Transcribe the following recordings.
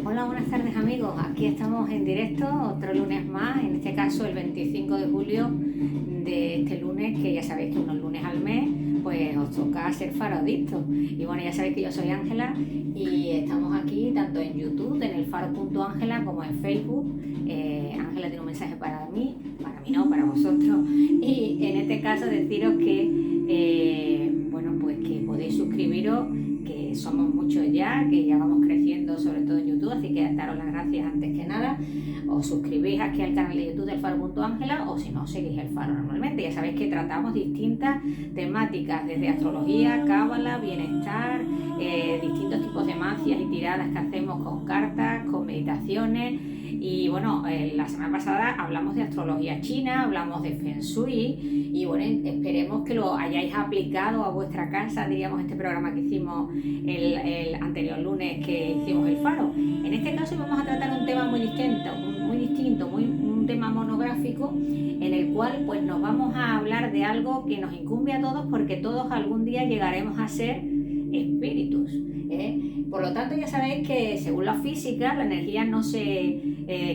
Hola, buenas tardes amigos. Aquí estamos en directo, otro lunes más, en este caso el 25 de julio de este lunes, que ya sabéis que unos lunes al mes, pues os toca ser farodictos. Y bueno, ya sabéis que yo soy Ángela y estamos aquí tanto en YouTube, en el faro.ángela, como en Facebook. Ángela tiene un mensaje para mí no, para vosotros. Y en este caso deciros que, bueno, pues que podéis suscribiros, que somos muchos ya, que ya vamos creciendo sobre todo en YouTube, así que daros las gracias antes que nada. Os suscribís aquí al canal de YouTube del Faro.ángela, o si no, seguís el Faro normalmente. Ya sabéis que tratamos distintas temáticas, desde astrología, cábala, bienestar, distintos tipos de magias y tiradas que hacemos con cartas, con meditaciones. Y bueno, la semana pasada hablamos de astrología china, hablamos de Feng Shui, y bueno, esperemos que lo hayáis aplicado a vuestra casa, diríamos, este programa que hicimos el anterior lunes que hicimos el Faro. En este caso vamos a tratar un tema muy distinto, un tema monográfico, en el cual pues nos vamos a hablar de algo que nos incumbe a todos, porque todos algún día llegaremos a ser espíritus. Por lo tanto, ya sabéis que según la física, la energía no se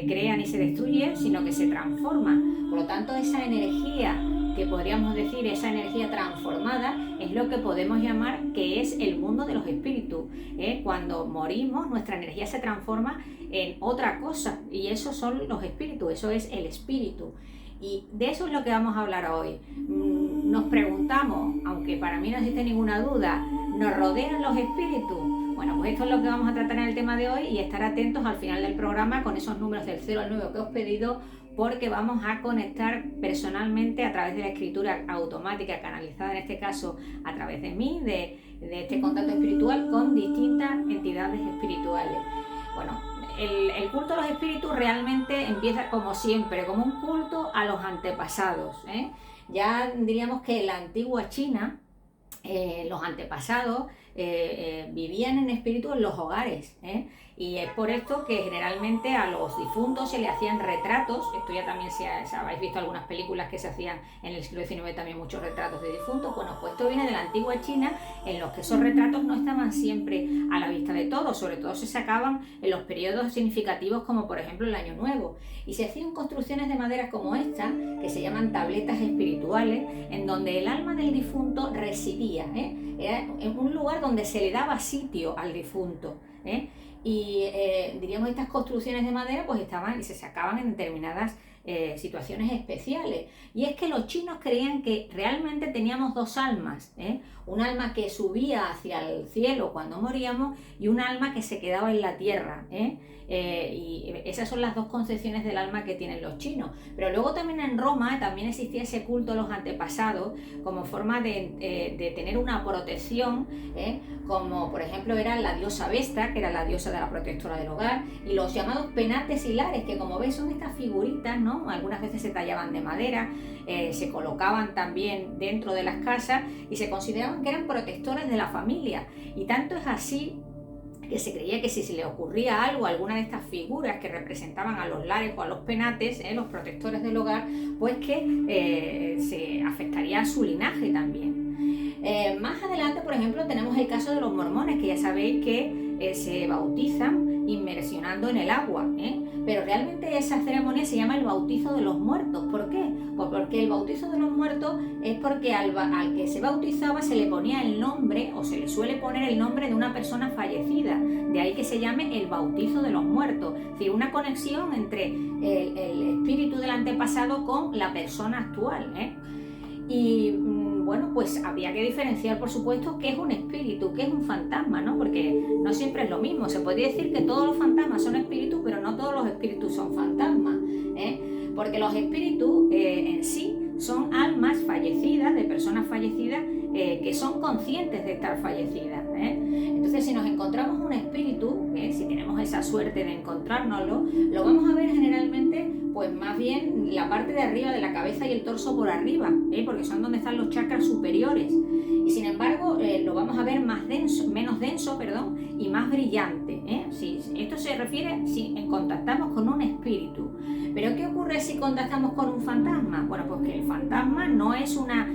crea ni se destruye, sino que se transforma. Por lo tanto, esa energía que podríamos decir, esa energía transformada, es lo que podemos llamar que es el mundo de los espíritus. Cuando morimos, nuestra energía se transforma en otra cosa, y esos son los espíritus, eso es el espíritu. Y de eso es lo que vamos a hablar hoy. Nos preguntamos, aunque para mí no existe ninguna duda, ¿nos rodean los espíritus? Bueno, pues esto es lo que vamos a tratar en el tema de hoy, y estar atentos al final del programa con esos números del 0 al 9 que os he pedido, porque vamos a conectar personalmente a través de la escritura automática canalizada, en este caso a través de mí, de este contacto espiritual con distintas entidades espirituales. Bueno, el culto a los espíritus realmente empieza como siempre, como un culto a los antepasados. Ya diríamos que en la antigua China, los antepasados vivían en espíritu en los hogares, y es por esto que generalmente a los difuntos se le hacían retratos. Esto ya también habéis visto algunas películas que se hacían en el siglo XIX, también muchos retratos de difuntos. Bueno, pues esto viene de la antigua China, en los que esos retratos no estaban siempre a la vista de todos, sobre todo se sacaban en los periodos significativos, como por ejemplo el Año Nuevo, y se hacían construcciones de madera como esta, que se llaman tabletas espirituales, en donde el alma del difunto residía. Era en un lugar donde se le daba sitio al difunto. Y diríamos, estas construcciones de madera pues estaban y se sacaban en determinadas situaciones especiales. Y es que los chinos creían que realmente teníamos dos almas, un alma que subía hacia el cielo cuando moríamos, y un alma que se quedaba en la tierra. Y esas son las dos concepciones del alma que tienen los chinos. Pero luego también en Roma también existía ese culto a los antepasados como forma de tener una protección, como por ejemplo era la diosa Vesta, que era la diosa de la protectora del hogar, y los llamados penates hilares, que como veis son estas figuritas, ¿no? Algunas veces se tallaban de madera, se colocaban también dentro de las casas y se consideraban que eran protectores de la familia. Y tanto es así que se creía que si se le ocurría algo a alguna de estas figuras que representaban a los lares o a los penates, los protectores del hogar, pues que se afectaría a su linaje también. Más adelante, por ejemplo, tenemos el caso de los mormones, que ya sabéis que se bautizan inmersionando en el agua, pero realmente esa ceremonia se llama el bautizo de los muertos. ¿Por qué? Pues porque el bautizo de los muertos es porque al que se bautizaba se le ponía el nombre, o se le suele poner el nombre de una persona fallecida, de ahí que se llame el bautizo de los muertos, es decir, una conexión entre el espíritu del antepasado con la persona actual. Y bueno, pues habría que diferenciar, por supuesto, qué es un espíritu, qué es un fantasma, ¿no? Porque no siempre es lo mismo. Se podría decir que todos los fantasmas son espíritus, pero no todos los espíritus son fantasmas, porque los espíritus en sí son almas fallecidas, de personas fallecidas, que son conscientes de estar fallecidas. Entonces, si nos encontramos un espíritu, si tenemos esa suerte de encontrárnoslo, lo vamos a ver generalmente, pues más bien la parte de arriba de la cabeza y el torso por arriba, porque son donde están los chakras superiores. y sin embargo lo vamos a ver más denso, menos denso, perdón, y más brillante, ¿eh? Sí, esto se refiere si contactamos con un espíritu. Pero ¿qué ocurre si contactamos con un fantasma? Bueno, pues que el fantasma no es una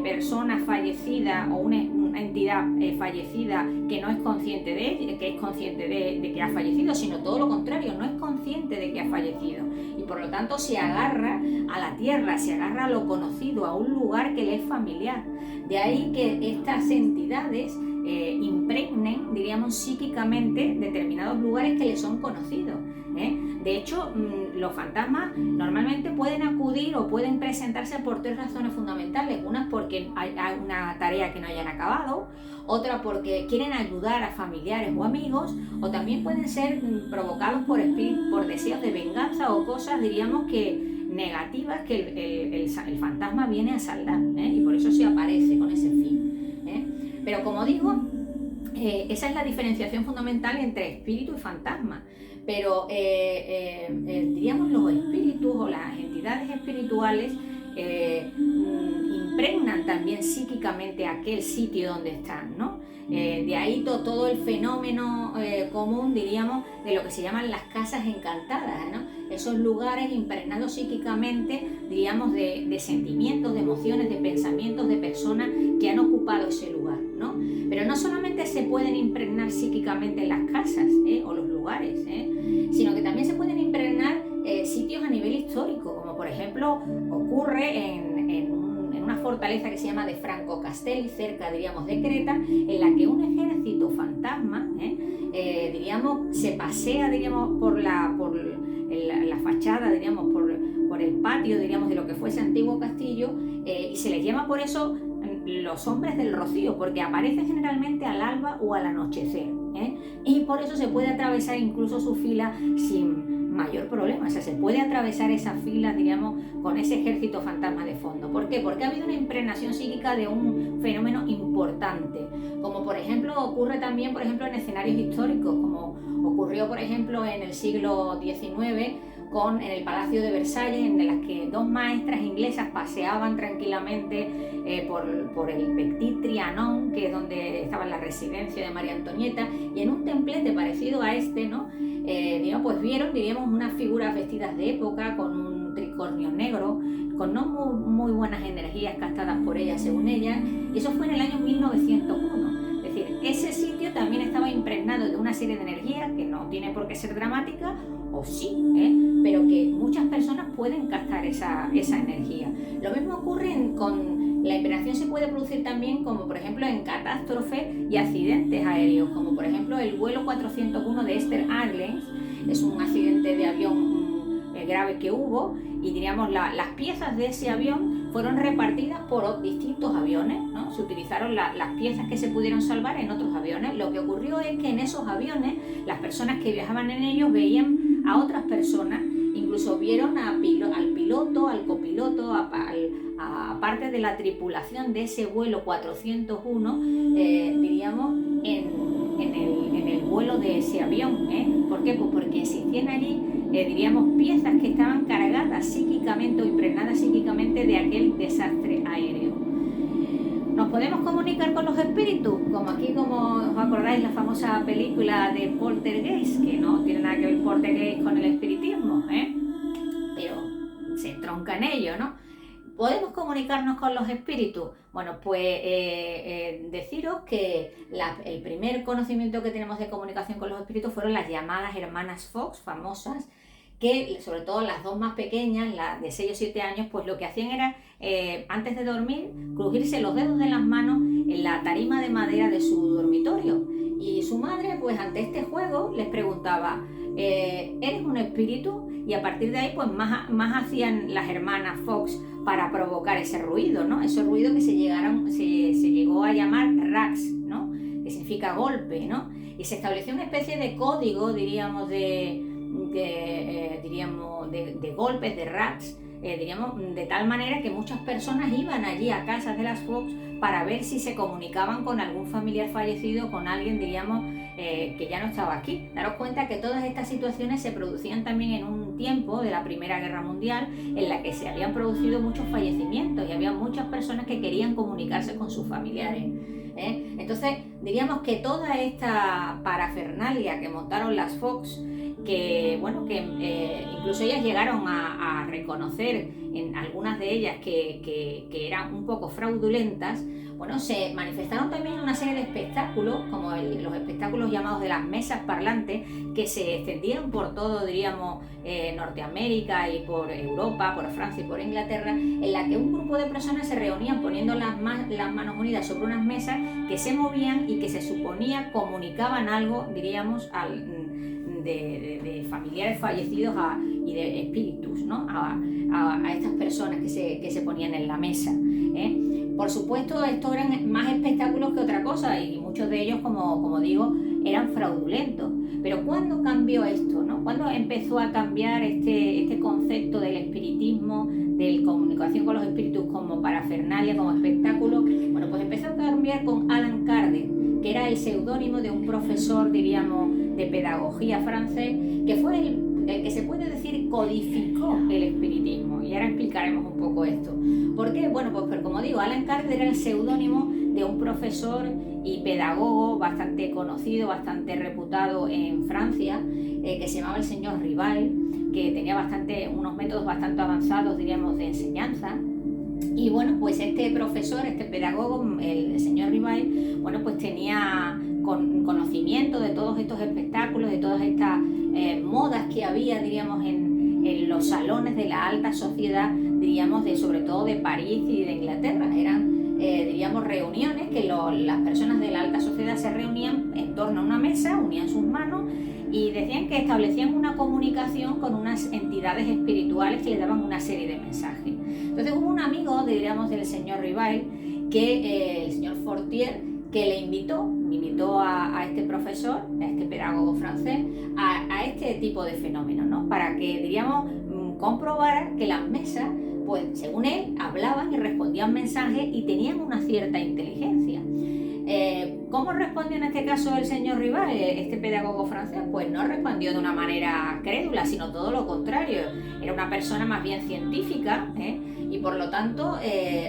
persona fallecida o una entidad fallecida que no es consciente que es consciente de que ha fallecido, sino todo lo contrario, no es consciente de que ha fallecido, y por lo tanto se agarra a la tierra, se agarra a lo conocido, a un lugar que le es familiar. De ahí que estas entidades impregnen, diríamos, psíquicamente determinados lugares que les son conocidos, ¿eh? De hecho, los fantasmas normalmente pueden acudir o pueden presentarse por tres razones fundamentales. Una porque hay una tarea que no hayan acabado, otra porque quieren ayudar a familiares o amigos, o también pueden ser provocados por deseos de venganza o cosas, diríamos, que negativas que el fantasma viene a saldar, ¿eh? Y por eso se aparece con ese fin, ¿eh? Pero como digo, esa es la diferenciación fundamental entre espíritu y fantasma. Pero diríamos, los espíritus o las entidades espirituales impregnan también psíquicamente aquel sitio donde están, ¿no? De ahí todo el fenómeno común, diríamos, de lo que se llaman las casas encantadas, ¿no? Esos lugares impregnados psíquicamente, diríamos, de sentimientos, de emociones, de pensamientos de personas que han ocupado ese lugar, ¿no? Pero no solamente se pueden impregnar psíquicamente en las casas o los lugares, sino que también se pueden impregnar sitios a nivel histórico, como por ejemplo ocurre en una fortaleza que se llama de Franco Castelli, cerca, diríamos, de Creta, en la que un ejército fantasma, diríamos, se pasea, diríamos, por la fachada, diríamos, por el patio, diríamos, de lo que fue ese antiguo castillo, y se les llama por eso los hombres del rocío, porque aparecen generalmente al alba o al anochecer, y por eso se puede atravesar incluso su fila sin mayor problema. O sea, se puede atravesar esas filas, diríamos, con ese ejército fantasma de fondo. ¿Por qué? Porque ha habido una impregnación psíquica de un fenómeno importante, como por ejemplo ocurre también, por ejemplo, en escenarios históricos, como ocurrió, por ejemplo, en el siglo XIX en el Palacio de Versalles, en las que dos maestras inglesas paseaban tranquilamente por el Petit Trianon, que es donde estaba la residencia de María Antonieta, y en un templete parecido a este, ¿no? Pues vieron, diríamos, unas figuras vestidas de época con un tricornio negro, con no muy buenas energías captadas por ellas, según ellas, y eso fue en el año 1901. Es decir, ese sitio también estaba impregnado de una serie de energías que no tiene por qué ser dramática, o sí, pero que muchas personas pueden captar esa energía. Lo mismo ocurre con la impregnación, se puede producir también, como por ejemplo en catástrofes y accidentes aéreos, como por ejemplo el vuelo 401 de Easter Airlines. Es un accidente de avión grave que hubo, y diríamos las piezas de ese avión fueron repartidas por distintos aviones, ¿no? Se utilizaron las piezas que se pudieron salvar en otros aviones. Lo que ocurrió es que en esos aviones las personas que viajaban en ellos veían a otras personas, incluso vieron al piloto, al copiloto, a parte de la tripulación de ese vuelo 401, diríamos, en el vuelo de ese avión. ¿Por qué? Pues porque existían allí, diríamos, piezas que estaban cargadas psíquicamente o impregnadas psíquicamente de aquel desastre aéreo. ¿Nos podemos comunicar con los espíritus? Como os acordáis, la famosa película de Poltergeist, que no tiene nada que ver Poltergeist con el espiritismo, pero se entronca en ello, ¿no? ¿Podemos comunicarnos con los espíritus? Bueno, pues deciros que el primer conocimiento que tenemos de comunicación con los espíritus fueron las llamadas hermanas Fox, famosas, que sobre todo las dos más pequeñas, las de 6 o 7 años, pues lo que hacían era, antes de dormir, crujirse los dedos de las manos en la tarima de madera de su dormitorio. Y su madre, pues ante este juego, les preguntaba, ¿eres un espíritu? Y a partir de ahí, pues más hacían las hermanas Fox para provocar ese ruido, ¿no? Ese ruido que se llegó a llamar rax, ¿no? Que significa golpe, ¿no? Y se estableció una especie de código, diríamos, de golpes, de rax, diríamos, de tal manera que muchas personas iban allí a casas de las Fox para ver si se comunicaban con algún familiar fallecido, con alguien, diríamos, que ya no estaba aquí. Daros cuenta que todas estas situaciones se producían también en un tiempo de la Primera Guerra Mundial en la que se habían producido muchos fallecimientos y había muchas personas que querían comunicarse con sus familiares. Entonces, diríamos que toda esta parafernalia que montaron las Fox, que bueno, que incluso ellas llegaron a reconocer en algunas de ellas que eran un poco fraudulentas, bueno, se manifestaron también en una serie de espectáculos, como los espectáculos llamados de las mesas parlantes, que se extendieron por todo, diríamos, Norteamérica y por Europa, por Francia y por Inglaterra, en la que un grupo de personas se reunían poniendo las manos unidas sobre unas mesas que se movían y que se suponía comunicaban algo, diríamos, de familiares fallecidos y de espíritus, ¿no? a estas personas que se ponían en la mesa. Por supuesto, estos eran más espectáculos que otra cosa y muchos de ellos, como digo, eran fraudulentos. Pero ¿cuándo cambió esto, no? ¿Cuándo empezó a cambiar este concepto del espiritismo, de comunicación con los espíritus como parafernalia, como espectáculo? Bueno, pues empezó a cambiar con Allan Kardec, que era el seudónimo de un profesor, diríamos, de pedagogía francés, que fue el que se puede decir codificó el espiritismo. Y ahora explicaremos un poco esto. ¿Por qué? Bueno, pues como digo, Allan Kardec era el seudónimo de un profesor y pedagogo bastante conocido, bastante reputado en Francia, que se llamaba el señor Rivail, que tenía unos métodos bastante avanzados, diríamos, de enseñanza. Y bueno, pues este profesor, este pedagogo, el señor Rivail, bueno, pues tenía conocimiento de todos estos espectáculos, de todas estas modas que había, diríamos, en los salones de la alta sociedad, diríamos, sobre todo de París y de Inglaterra. Eran, diríamos, reuniones que las personas de la alta sociedad se reunían en torno a una mesa, unían sus manos y decían que establecían una comunicación con unas entidades espirituales que le daban una serie de mensajes. Entonces hubo un amigo, diríamos, del señor Rivail, el señor Fortier, que le invitó a este profesor, a este pedagogo francés, a este tipo de fenómenos, ¿no? Para que, diríamos, comprobara que las mesas, pues según él, hablaban y respondían mensajes y tenían una cierta inteligencia. ¿Cómo respondió en este caso el señor Rivail, este pedagogo francés? Pues no respondió de una manera crédula, sino todo lo contrario. Era una persona más bien científica, y por lo tanto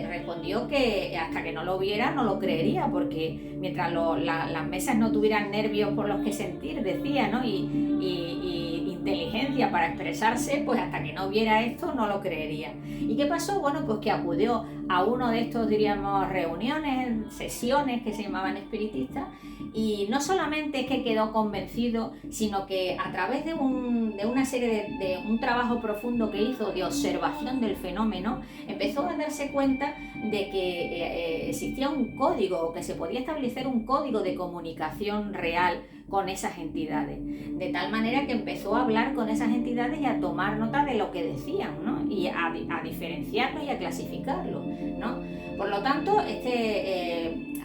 respondió que hasta que no lo viera no lo creería, porque mientras las mesas no tuvieran nervios por los que sentir, decía, ¿no? y inteligencia para expresarse, pues hasta que no viera esto no lo creería. ¿Y qué pasó? Bueno, pues que acudió a uno de estos, diríamos, reuniones, sesiones que se llamaban espiritistas, y no solamente es que quedó convencido, sino que a través de una serie de un trabajo profundo que hizo de observación del fenómeno, empezó a darse cuenta de que existía un código, que se podía establecer un código de comunicación real con esas entidades, de tal manera que empezó a hablar con esas entidades y a tomar nota de lo que decían, ¿no? Y a diferenciarlo y a clasificarlo, ¿no? Por lo tanto,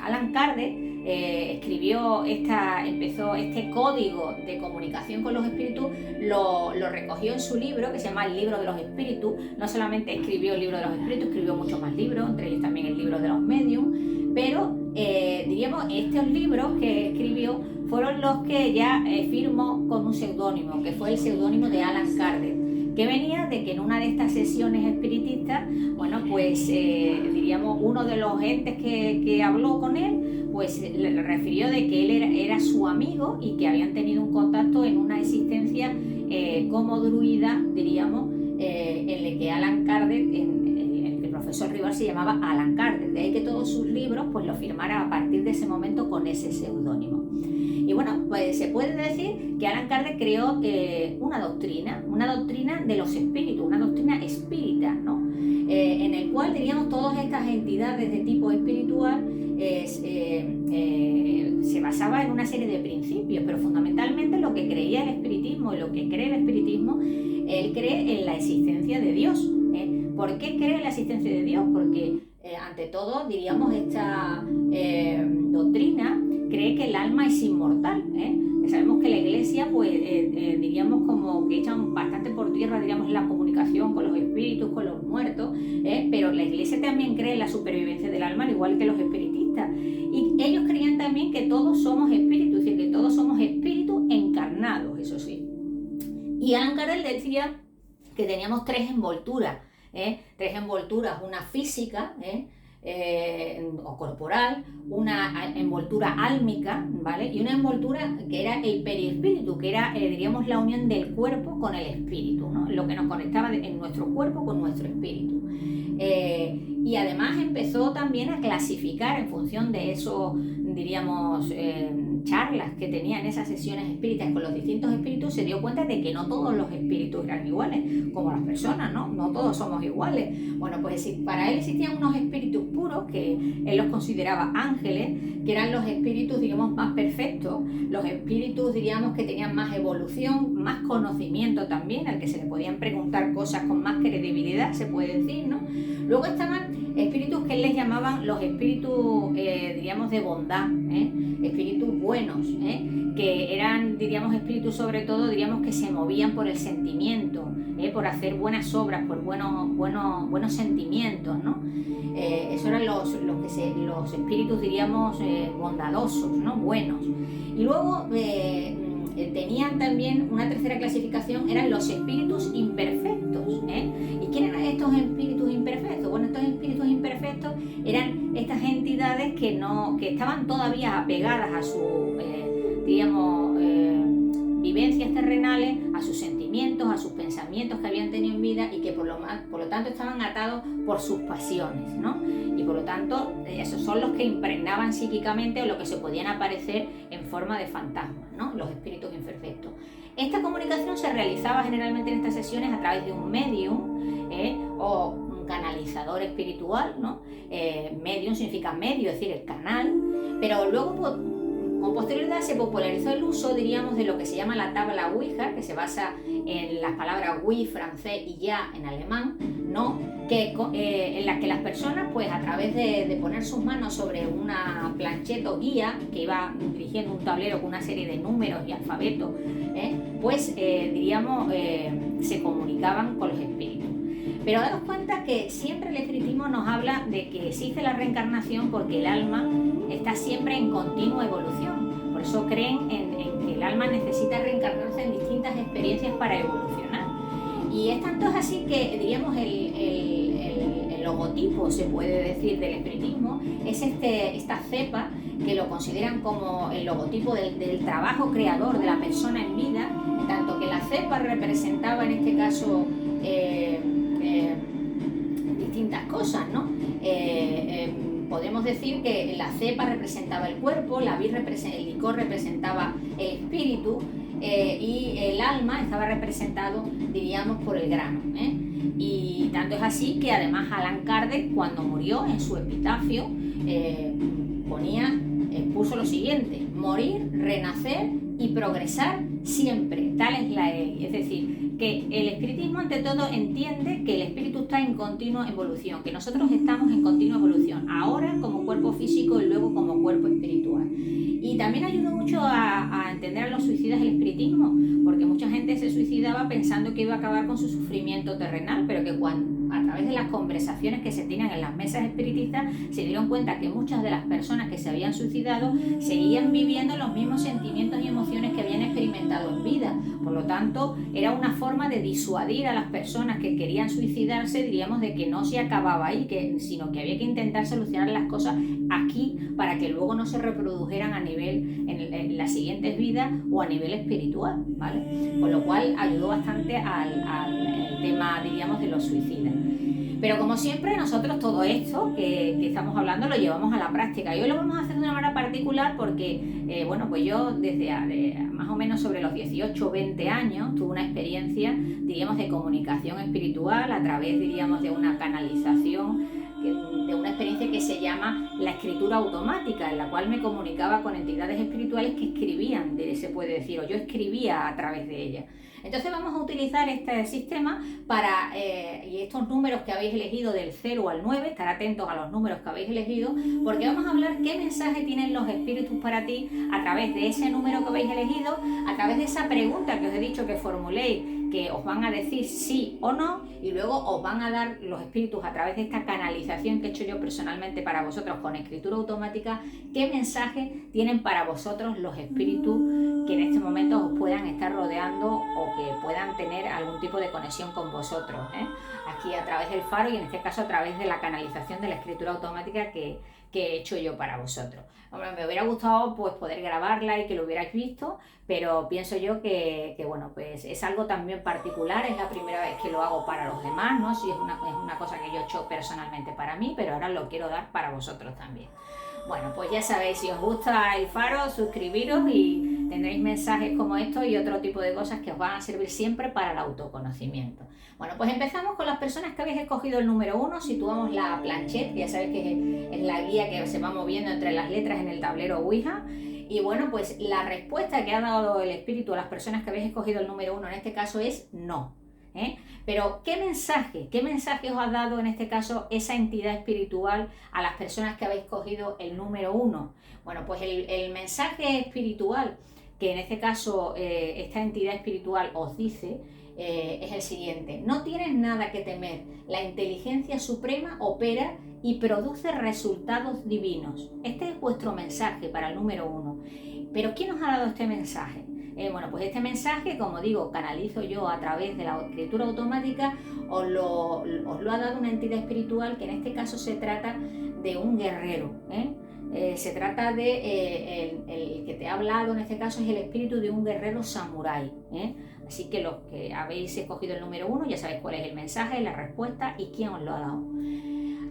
Allan Kardec empezó este código de comunicación con los espíritus, lo recogió en su libro, que se llama El Libro de los Espíritus. No solamente escribió el Libro de los Espíritus, escribió muchos más libros, entre ellos también el Libro de los Medium, pero diríamos, estos libros que escribió fueron los que ya firmó con un seudónimo, que fue el seudónimo de Allan Kardec, que venía de que en una de estas sesiones espiritistas, bueno, pues diríamos, uno de los entes que habló con él, pues le refirió de que él era su amigo y que habían tenido un contacto en una existencia como druida, diríamos, en el que Allan Kardec, el profesor Rivail se llamaba Allan Kardec, de ahí que todos sus libros pues lo firmara a partir de ese momento con ese seudónimo. Y bueno, pues se puede decir que Allan Kardec creó una doctrina de los espíritus, una doctrina espírita, ¿no? En el cual, diríamos, todas estas entidades de tipo espiritual se basaba en una serie de principios, pero fundamentalmente lo que creía el espiritismo y lo que cree el espiritismo, él cree en la existencia de Dios. ¿Por qué cree en la existencia de Dios? Porque ante todo, diríamos, esta doctrina cree que el alma es inmortal. Sabemos que la Iglesia, pues, diríamos, como que echan bastante por tierra, diríamos, la comunicación comunicación con los espíritus, con los muertos, pero la Iglesia también cree en la supervivencia del alma, al igual que los espiritistas. Y ellos creían también que todos somos espíritus, es decir, que todos somos espíritus encarnados, eso sí. Y Alan Kardec decía que teníamos tres envolturas, una física, o corporal, una envoltura álmica, ¿vale? Y una envoltura que era el periespíritu, que era, diríamos, la unión del cuerpo con el espíritu, ¿no? Lo que nos conectaba en nuestro cuerpo con nuestro espíritu. Y además empezó también a clasificar en función de eso, diríamos, charlas que tenía en esas sesiones espíritas con los distintos espíritus, se dio cuenta de que no todos los espíritus eran iguales, como las personas, ¿no? No todos somos iguales. Bueno, pues para él existían unos espíritus puros, que él los consideraba ángeles, que eran los espíritus, digamos, más perfectos, los espíritus, diríamos, que tenían más evolución, más conocimiento también, al que se le podían preguntar cosas con más credibilidad, se puede decir, ¿no? Luego estaban espíritus que él les llamaban los espíritus, diríamos, de bondad, espíritus buenos, que eran, diríamos, espíritus sobre todo, diríamos, que se movían por el sentimiento, por hacer buenas obras, por buenos sentimientos, ¿no? Esos eran los espíritus, diríamos, bondadosos, ¿no? Buenos. Y luego tenían también una tercera clasificación, eran los espíritus imperfectos. ¿Y quién eran estos espíritus imperfectos? Bueno, estos espíritus imperfectos eran estas entidades que estaban todavía apegadas a su, diríamos, vivencias terrenales, a sus sentimientos, a sus pensamientos que habían tenido en vida, y que por lo tanto estaban atados por sus pasiones, ¿no? Y por lo tanto esos son los que impregnaban psíquicamente, o lo que se podían aparecer en forma de fantasmas, ¿no? Los espíritus imperfectos. Esta comunicación se realizaba generalmente en estas sesiones a través de un medium, o un canalizador espiritual, ¿no? Medium significa medio, es decir, el canal, pero luego con posterioridad se popularizó el uso, diríamos, de lo que se llama la tabla Ouija, que se basa en las palabras oui francés y ya en alemán, ¿no? En las que las personas, pues a través de poner sus manos sobre una plancheta o guía que iba dirigiendo un tablero con una serie de números y alfabetos, pues diríamos, se comunicaban con los espíritus. Pero daros cuenta que siempre el espiritismo nos habla de que existe la reencarnación, porque el alma está siempre en continua evolución. Por eso creen en que el alma necesita reencarnarse en distintas experiencias para evolucionar. Y es tanto así que, diríamos, el logotipo, se puede decir, del espiritismo es esta cepa, que lo consideran como el logotipo del trabajo creador de la persona en vida, tanto que la cepa representaba en este caso distintas cosas, ¿no? Podemos decir que la cepa representaba el cuerpo, el licor representaba el espíritu, y el alma estaba representado, diríamos, por el grano. Y tanto es así que además Alan Kardec, cuando murió, en su epitafio puso lo siguiente: morir, renacer y progresar siempre, tal es la ley. Es decir, que el espiritismo ante todo entiende que el espíritu está en continua evolución, que nosotros estamos en continua evolución, ahora como cuerpo físico y luego como cuerpo espiritual. Y también ayudó mucho a entender a los suicidas el espiritismo, porque mucha gente se suicidaba pensando que iba a acabar con su sufrimiento terrenal, pero que a través de las conversaciones que se tenían en las mesas espiritistas se dieron cuenta que muchas de las personas que se habían suicidado seguían viviendo los mismos sentimientos y emociones que habían experimentado en vida. Por lo tanto, era una forma de disuadir a las personas que querían suicidarse, diríamos, de que no se acababa ahí, sino que había que intentar solucionar las cosas aquí para que luego no se reprodujeran a nivel en las siguientes vidas o a nivel espiritual, ¿vale? Con lo cual ayudó bastante al tema, diríamos, de los suicidas. Pero como siempre, nosotros todo esto que estamos hablando lo llevamos a la práctica, y hoy lo vamos a hacer de una manera particular porque, bueno, pues yo desde más o menos sobre los 18 o 20 años tuve una experiencia, diríamos, de comunicación espiritual a través, diríamos, de una canalización, de una experiencia que se llama la escritura automática, en la cual me comunicaba con entidades espirituales que escribían, se puede decir, o yo escribía a través de ellas. Entonces vamos a utilizar este sistema y estos números que habéis elegido del 0 al 9, estar atentos a los números que habéis elegido, porque vamos a hablar qué mensaje tienen los espíritus para ti a través de ese número que habéis elegido, a través de esa pregunta que os he dicho que formuléis, que os van a decir sí o no, y luego os van a dar los espíritus a través de esta canalización que he hecho yo personalmente para vosotros con escritura automática, qué mensaje tienen para vosotros los espíritus que en este momento os puedan estar rodeando o que puedan tener algún tipo de conexión con vosotros, ¿eh? Aquí a través del faro y en este caso a través de la canalización de la escritura automática que he hecho yo para vosotros. Hombre, me hubiera gustado pues poder grabarla y que lo hubierais visto, pero pienso yo que bueno, pues es algo también particular, es la primera vez que lo hago para los demás, ¿no? Sí, es una cosa que yo he hecho personalmente para mí, pero ahora lo quiero dar para vosotros también. Bueno, pues ya sabéis, si os gusta el faro, suscribiros y tendréis mensajes como estos y otro tipo de cosas que os van a servir siempre para el autoconocimiento. Bueno, pues empezamos con las personas que habéis escogido el número 1, situamos la planchette, ya sabéis que es la guía que se va moviendo entre las letras en el tablero Ouija. Y bueno, pues la respuesta que ha dado el espíritu a las personas que habéis escogido el número 1 en este caso es no. Pero ¿qué mensaje os ha dado en este caso esa entidad espiritual a las personas que habéis cogido el número 1? Bueno, pues el mensaje espiritual que en este caso esta entidad espiritual os dice es el siguiente: no tienes nada que temer, la inteligencia suprema opera y produce resultados divinos. Este es vuestro mensaje para el número 1. Pero ¿quién os ha dado este mensaje? Bueno, pues este mensaje, como digo, canalizo yo a través de la escritura automática, os lo ha dado una entidad espiritual que en este caso se trata de un guerrero. Se trata de, el que te ha hablado en este caso es el espíritu de un guerrero samurái. Así que los que habéis escogido el número 1 ya sabéis cuál es el mensaje, la respuesta y quién os lo ha dado.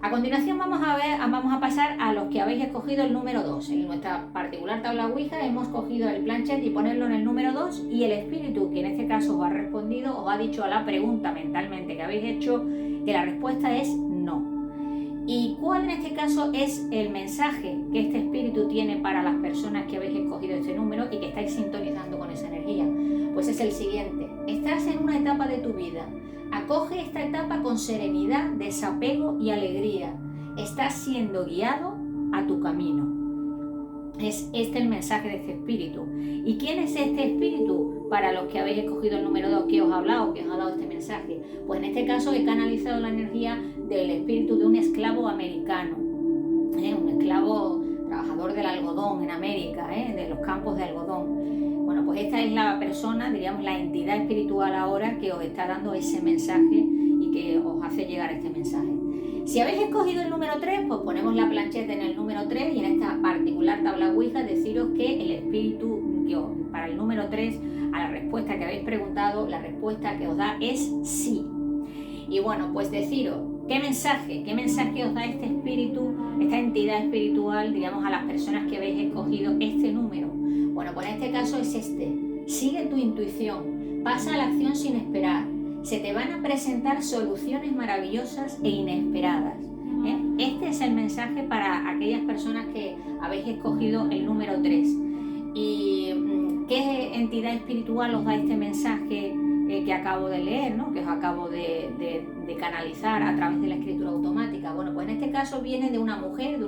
A continuación vamos a pasar a los que habéis escogido el número 2. En nuestra particular tabla Ouija hemos cogido el planchet y ponerlo en el número 2 y el espíritu que en este caso os ha respondido, os ha dicho a la pregunta mentalmente que habéis hecho que la respuesta es no. ¿Y cuál en este caso es el mensaje que este espíritu tiene para las personas que habéis escogido este número y que estáis sintonizando con esa energía? Pues es el siguiente: estás en una etapa de tu vida. Acoge esta etapa con serenidad, desapego y alegría. Estás siendo guiado a tu camino. Es este el mensaje de este espíritu. ¿Y quién es este espíritu? Para los que habéis escogido el número 2, ¿qué os ha hablado? ¿Qué os ha dado este mensaje? Pues en este caso he canalizado la energía del espíritu de un esclavo americano. Un esclavo trabajador del algodón en América, de los campos de algodón. Bueno, pues esta es la persona, diríamos la entidad espiritual ahora que os está dando ese mensaje y que os hace llegar este mensaje. Si habéis escogido el número 3, pues ponemos la plancheta en el número 3 y en esta particular tabla Ouija deciros que el espíritu para el número 3, a la respuesta que habéis preguntado, la respuesta que os da es sí. Y bueno, pues deciros, ¿qué mensaje os da este espíritu, esta entidad espiritual, digamos, a las personas que habéis escogido este número? Bueno, pues en este caso es este: sigue tu intuición, pasa a la acción sin esperar, se te van a presentar soluciones maravillosas e inesperadas. Este es el mensaje para aquellas personas que habéis escogido el número 3. ¿Y qué entidad espiritual os da este mensaje que acabo de leer, ¿no? Que os acabo de canalizar a través de la escritura automática? Bueno, pues en este caso viene de una mujer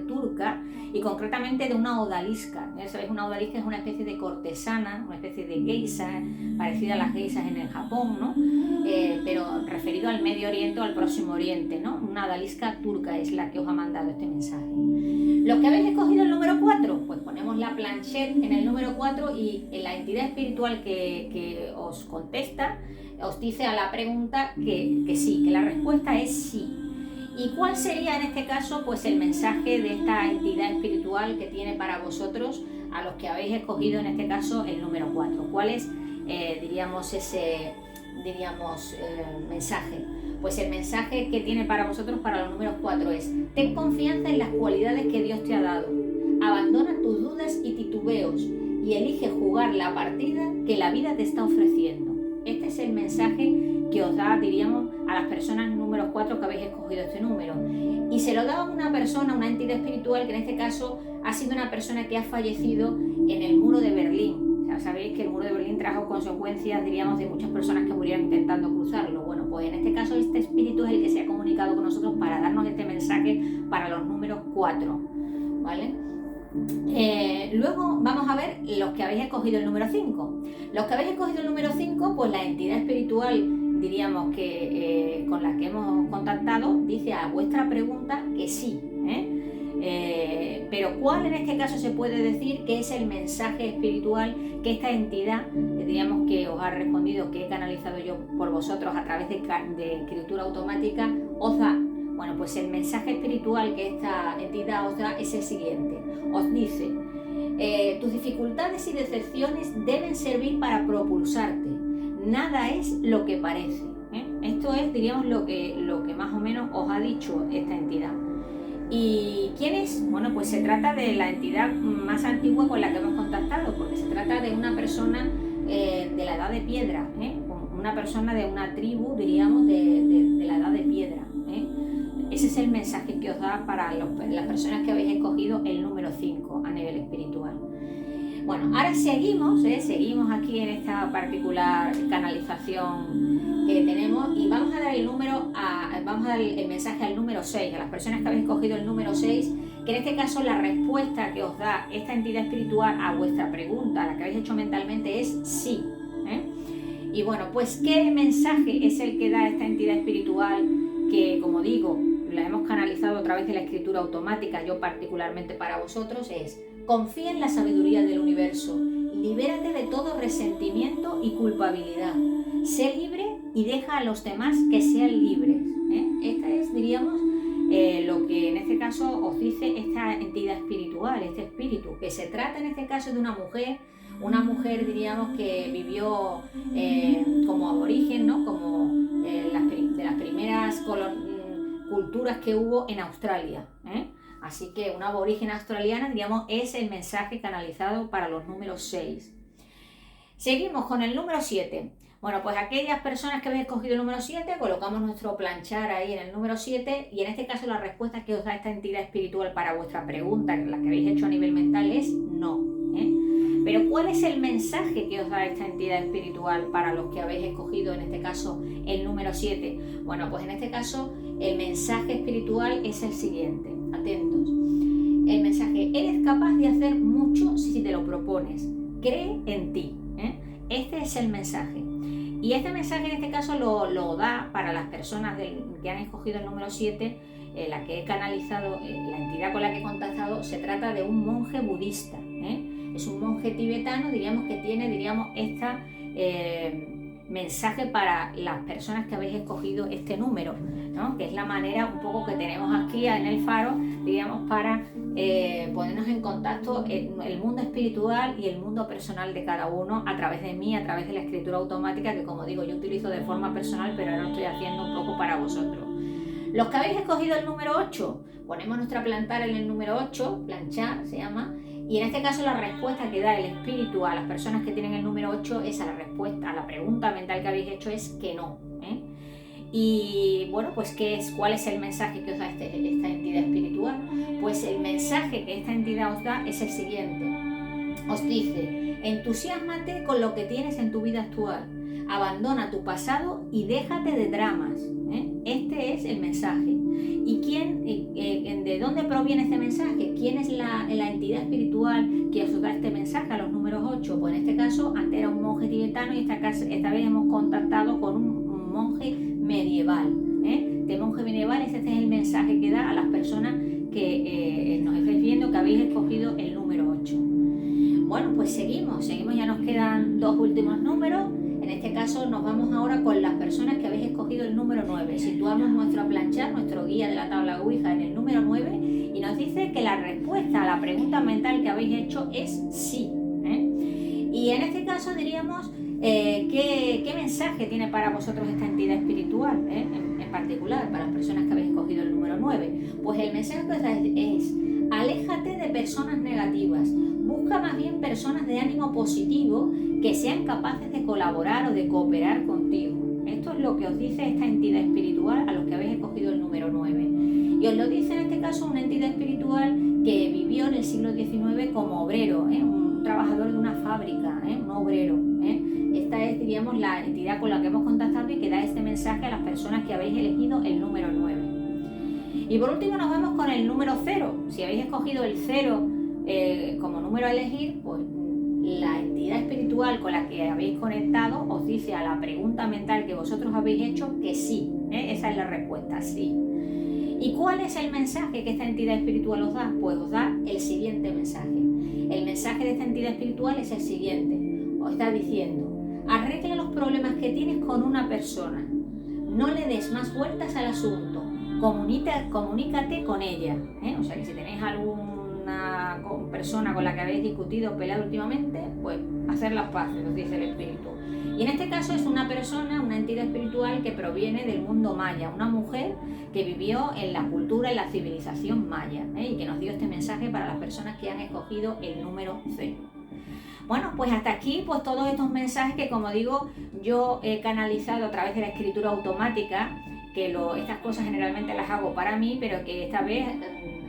turca y concretamente de una odalisca. ¿Sabéis? Una odalisca es una especie de cortesana, una especie de geisha, parecida a las geishas en el Japón, ¿no? Pero referido al Medio Oriente o al Próximo Oriente, ¿no? Una odalisca turca es la que os ha mandado este mensaje. Los que habéis escogido el número 4, pues ponemos la planchette en el número 4 y la entidad espiritual que os contesta os dice a la pregunta que sí, que la respuesta es sí. ¿Y cuál sería en este caso pues el mensaje de esta entidad espiritual que tiene para vosotros a los que habéis escogido en este caso el número 4? ¿Cuál es, ese mensaje? Pues el mensaje que tiene para vosotros para los números 4 es: ten confianza en las cualidades que Dios te ha dado, abandona tus dudas y titubeos y elige jugar la partida que la vida te está ofreciendo. Este es el mensaje que os da, diríamos, a las personas número 4 que habéis escogido este número. Y se lo da a una persona, una entidad espiritual que en este caso ha sido una persona que ha fallecido en el muro de Berlín. O sea, sabéis que el muro de Berlín trajo consecuencias, diríamos, de muchas personas que murieron intentando cruzarlo. Bueno, pues en este caso este espíritu es el que se ha comunicado con nosotros para darnos este mensaje para los números 4, ¿vale? Luego vamos a ver los que habéis escogido el número 5. Los que habéis escogido el número 5, pues la entidad espiritual, diríamos que con la que hemos contactado, dice a vuestra pregunta que sí. Pero ¿cuál en este caso se puede decir que es el mensaje espiritual que esta entidad, diríamos que os ha respondido, que he canalizado yo por vosotros a través de escritura automática, os da? Bueno, pues el mensaje espiritual que esta entidad os da es el siguiente. Os dice, tus dificultades y decepciones deben servir para propulsarte. Nada es lo que parece. Esto es, diríamos, lo que más o menos os ha dicho esta entidad. ¿Y quién es? Bueno, pues se trata de la entidad más antigua con la que hemos contactado, porque se trata de una persona de la edad de piedra, una persona de una tribu, diríamos, de la edad de piedra. Ese es el mensaje que os da para las personas que habéis escogido el número 5 a nivel espiritual. Bueno, ahora seguimos aquí en esta particular canalización que tenemos y vamos a dar el mensaje al número 6, a las personas que habéis escogido el número 6, que en este caso la respuesta que os da esta entidad espiritual a vuestra pregunta, la que habéis hecho mentalmente, es sí. Y bueno, pues ¿qué mensaje es el que da esta entidad espiritual que, como digo, la hemos canalizado a través de la escritura automática, yo particularmente para vosotros? Es: confía en la sabiduría del universo, libérate de todo resentimiento y culpabilidad, sé libre y deja a los demás que sean libres. Esta es, diríamos, lo que en este caso os dice esta entidad espiritual, este espíritu, que se trata en este caso de una mujer, diríamos, que vivió como aborigen, ¿no? Como de las primeras culturas que hubo en Australia. Así que una aborigen australiana, diríamos, es el mensaje canalizado para los números 6. Seguimos con el número 7. Bueno, pues aquellas personas que habéis escogido el número 7, colocamos nuestro planchar ahí en el número 7 y en este caso la respuesta que os da esta entidad espiritual para vuestra pregunta, la que habéis hecho a nivel mental, es no. Pero ¿cuál es el mensaje que os da esta entidad espiritual para los que habéis escogido en este caso el número 7? Bueno, pues en este caso el mensaje espiritual es el siguiente. Atentos. El mensaje: eres capaz de hacer mucho si te lo propones. Cree en ti. Este es el mensaje. Y este mensaje en este caso lo da para las personas que han escogido el número 7, la que he canalizado, la entidad con la que he contactado, se trata de un monje budista. Es un monje tibetano, diríamos, que tiene, mensaje para las personas que habéis escogido este número, ¿no? Que es la manera un poco que tenemos aquí en el faro, diríamos, para ponernos en contacto el mundo espiritual y el mundo personal de cada uno a través de mí, a través de la escritura automática, que, como digo, yo utilizo de forma personal, pero ahora lo estoy haciendo un poco para vosotros. Los que habéis escogido el número 8, ponemos nuestra plantar en el número 8, planchar se llama, y en este caso la respuesta que da el espíritu a las personas que tienen el número 8 es a la respuesta, a la pregunta mental que habéis hecho es que no. Y bueno, pues ¿cuál es el mensaje que os da esta entidad espiritual? Pues el mensaje que esta entidad os da es el siguiente. Os dice: entusiásmate con lo que tienes en tu vida actual, abandona tu pasado y déjate de dramas. Este es el mensaje. ¿Y de dónde proviene este mensaje? ¿Quién es la entidad espiritual que os da este mensaje a los números 8? Pues en este caso antes era un monje tibetano y esta vez hemos contactado con un monje medieval. Este monje medieval, este es el mensaje que da a las personas que nos estáis viendo que habéis escogido el número 8. Bueno, pues seguimos, ya nos quedan 2 últimos números. En este caso nos vamos ahora con las personas que habéis escogido el número 9. Situamos nuestro planchar, nuestro guía de la tabla Ouija, en el número 9 y nos dice que la respuesta a la pregunta mental que habéis hecho es sí. Y en este caso diríamos ¿qué mensaje tiene para vosotros esta entidad espiritual, en particular para las personas que habéis escogido el número 9? Pues el mensaje que os da es: aléjate de personas negativas, busca más bien personas de ánimo positivo que sean capaces de colaborar o de cooperar contigo. Esto es lo que os dice esta entidad espiritual a los que habéis escogido el número 9. Y os lo dice en este caso una entidad espiritual que vivió en el siglo XIX como obrero, un trabajador de una fábrica, un obrero. Esta es, diríamos, la entidad con la que hemos contactado y que da este mensaje a las personas que habéis elegido el número 9. Y por último nos vamos con el número 0. Si habéis escogido el 0 como número a elegir, pues la entidad espiritual con la que habéis conectado os dice a la pregunta mental que vosotros habéis hecho que sí. Esa es la respuesta, sí. ¿Y cuál es el mensaje que esta entidad espiritual os da? Pues os da el siguiente mensaje. El mensaje de esta entidad espiritual es el siguiente. Os está diciendo: arregla los problemas que tienes con una persona. No le des más vueltas al asunto. Comunícate con ella. O sea que si tenéis alguna persona con la que habéis discutido o peleado últimamente, pues hacer las paces, os dice el espíritu. Y en este caso es una persona, una entidad espiritual que proviene del mundo maya, una mujer que vivió en la cultura, en la civilización maya, y que nos dio este mensaje para las personas que han escogido el número 0. Bueno, pues hasta aquí pues todos estos mensajes que, como digo, yo he canalizado a través de la escritura automática, que estas cosas generalmente las hago para mí, pero que esta vez,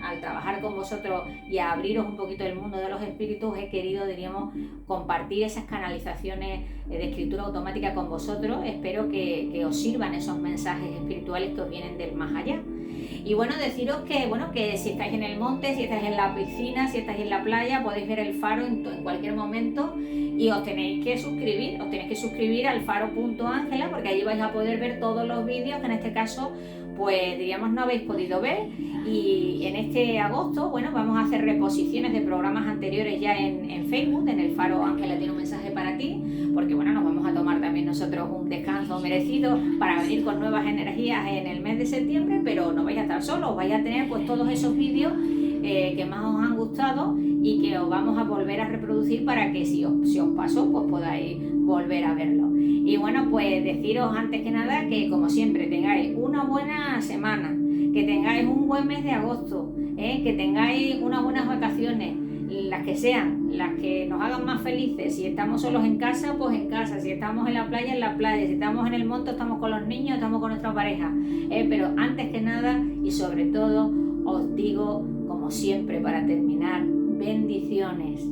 al trabajar con vosotros y a abriros un poquito el mundo de los espíritus, he querido, diríamos, compartir esas canalizaciones de escritura automática con vosotros. Espero que os sirvan esos mensajes espirituales que os vienen del más allá. Y bueno, deciros que si estáis en el monte, si estáis en la piscina, si estáis en la playa, podéis ver el faro en cualquier momento, y os tenéis que suscribir al faro.ángela, porque allí vais a poder ver todos los vídeos que en este caso pues diríamos no habéis podido ver. Y en este agosto, bueno, vamos a hacer reposiciones de programas anteriores ya en Facebook, en el Faro Ángela tiene un mensaje para ti, porque bueno, nos vamos a tomar también nosotros un descanso merecido para venir con nuevas energías en el mes de septiembre, pero no vais a estar solos, vais a tener pues todos esos vídeos que más os han gustado y que os vamos a volver a reproducir para que si os pasó, pues podáis volver a verlo. Y bueno, pues deciros antes que nada que, como siempre, tengáis una buena semana, que tengáis un buen mes de agosto, que tengáis unas buenas vacaciones, las que sean, las que nos hagan más felices. Si estamos solos en casa, pues en casa; si estamos en la playa, si estamos en el monte, estamos con los niños, estamos con nuestra pareja. Pero antes que nada y sobre todo, os digo, como siempre, para terminar, bendiciones.